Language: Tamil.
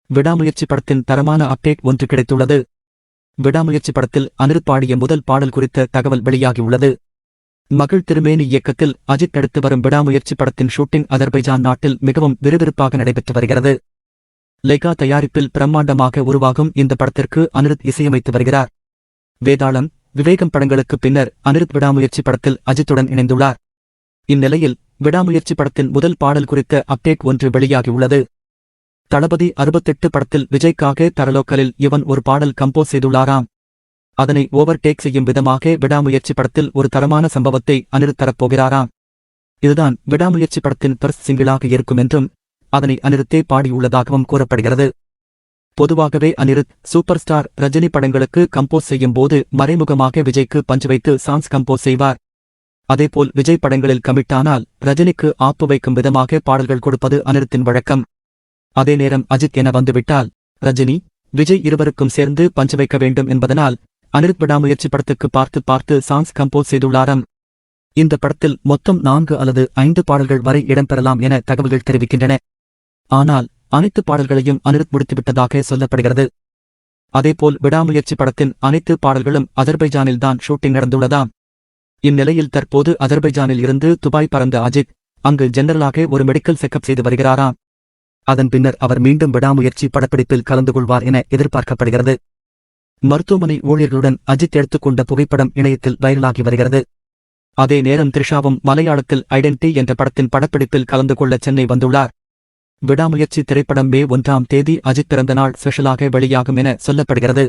விடாமுயற்சி படத்தின் தரமான அப்டேட் ஒன்று கிடைத்துள்ளது. விடாமுயற்சி படத்தில் அனிருத் பாடிய முதல் பாடல் குறித்த தகவல் வெளியாகியுள்ளது. மகள் திருமேனி இயக்கத்தில் அஜித் நடித்து வரும் விடாமுயற்சி படத்தின் ஷூட்டிங் அஜர்பைஜான் நாட்டில் மிகவும் விறுவிறுப்பாக நடைபெற்று வருகிறது. லைகா தயாரிப்பில் பிரம்மாண்டமாக உருவாகும் இந்த படத்திற்கு அனிருத் இசையமைத்து வருகிறார். வேதாளம், விவேகம் படங்களுக்கு பின்னர் அனிருத் விடாமுயற்சி படத்தில் அஜித்துடன் இணைந்துள்ளார். இந்நிலையில் விடாமுயற்சி படத்தின் முதல் பாடல் குறித்த அப்டேட் ஒன்று வெளியாகியுள்ளது. தளபதி 68 படத்தில் விஜய்க்காக தரலோக்கலில் இவன் ஒரு பாடல் கம்போஸ் செய்துள்ளாராம். அதனை ஓவர் டேக் செய்யும் விதமாக விடாமுயற்சி படத்தில் ஒரு தரமான சம்பவத்தை அனிருத் தரப்போகிறாராம். இதுதான் விடாமுயற்சி படத்தின் ஃபர்ஸ்ட் சிங்கிளாக இருக்கும் என்றும் அதனை அனிருத்தே பாடியுள்ளதாகவும் கூறப்படுகிறது. பொதுவாகவே அனிருத் சூப்பர் ஸ்டார் ரஜினி படங்களுக்கு கம்போஸ் செய்யும் போது மறைமுகமாக விஜய்க்கு பஞ்சு வைத்து சாங்ஸ் கம்போஸ் செய்வார். அதேபோல் விஜய் படங்களில் கமிட்டானால் ரஜினிக்கு ஆப்பு வைக்கும் விதமாக பாடல்கள் கொடுப்பது அனிருத்தின் வழக்கம். அதே நேரம் அஜித் என வந்துவிட்டால் ரஜினி, விஜய் இருவருக்கும் சேர்ந்து பஞ்சு வைக்க வேண்டும் என்பதனால் அனிருத் விடாமுயற்சி படத்துக்கு பார்த்து சாங்ஸ் கம்போஸ் செய்துள்ளாராம். இந்த படத்தில் மொத்தம் 4 அல்லது 5 பாடல்கள் வரை இடம்பெறலாம் என தகவல்கள் தெரிவிக்கின்றன. ஆனால் அனைத்து பாடல்களையும் அனிருத் முடித்துவிட்டதாக சொல்லப்படுகிறது. அதேபோல் விடாமுயற்சி படத்தின் அனைத்து பாடல்களும் அஜர்பைஜானில்தான் ஷூட்டிங் நடந்துள்ளதாம். இந்நிலையில் தற்போது அஜர்பைஜானில் இருந்து துபாய் பறந்த அஜித் அங்கு ஜெனரலாக ஒரு மெடிக்கல் செக்கப் செய்து வருகிறாராம். அதன் பின்னர் அவர் மீண்டும் விடாமுயற்சி படப்பிடிப்பில் கலந்து கொள்வார் என எதிர்பார்க்கப்படுகிறது. மருத்துவமனை ஊழியர்களுடன் அஜித் எடுத்துக்கொண்ட புகைப்படம் இணையத்தில் வைரலாகி வருகிறது. அதே நேரம் த்ரிஷாவும் மலையாளத்தில் ஐடென்டி என்ற படத்தின் படப்பிடிப்பில் கலந்து கொள்ள சென்னை வந்துள்ளார். விடாமுயற்சி திரைப்படம் மே 1ஆம் தேதி அஜித் பிறந்த நாள் ஸ்பெஷலாக வெளியாகும் என சொல்லப்படுகிறது.